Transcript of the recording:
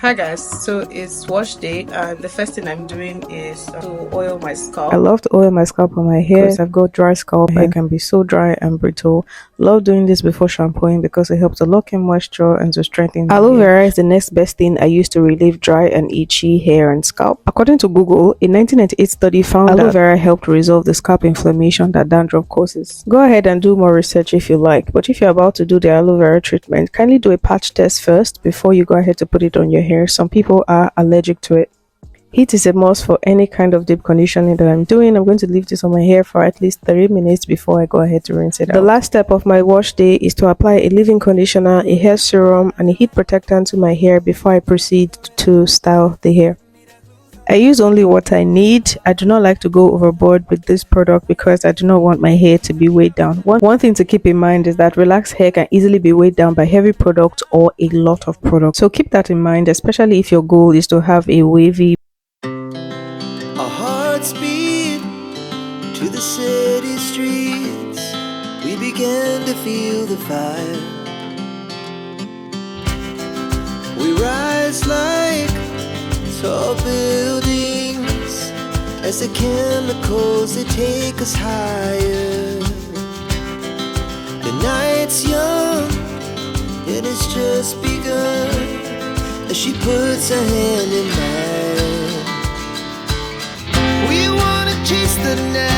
Hi guys, so it's wash day and the first thing I'm doing is to oil my scalp. I love to oil my scalp on my hair because I've got dry scalp. It can be so dry and brittle. Love doing this before shampooing because it helps to lock in moisture and to strengthen the Aloe hair. vera Is the next best thing I use to relieve dry and itchy hair and scalp. According to Google, a 1998 study found aloe vera helped resolve the scalp inflammation that dandruff causes. Go ahead and do more research if you like, but if you're about to do the aloe vera treatment, kindly do a patch test first before you go ahead to put it on your hair. Some people are allergic to it. Heat is a must for any kind of deep conditioning that I'm doing. I'm going to leave this on my hair for at least 30 minutes before I go ahead to rinse it out. The last step of my wash day is to apply a leave-in conditioner, a hair serum, and a heat protectant to my hair before I proceed to style the hair. I use only what I need. I do not like to go overboard with this product because I do not want my hair to be weighed down. One thing to keep in mind is that relaxed hair can easily be weighed down by heavy products or a lot of products. So keep that in mind, especially if your goal is to have a wavy. Our hearts beat to the city streets. We began to feel the fire. We rise like tall buildings as the chemicals, they take us higher. The night's young and it's just begun as she puts her hand in mine. We wanna chase the night.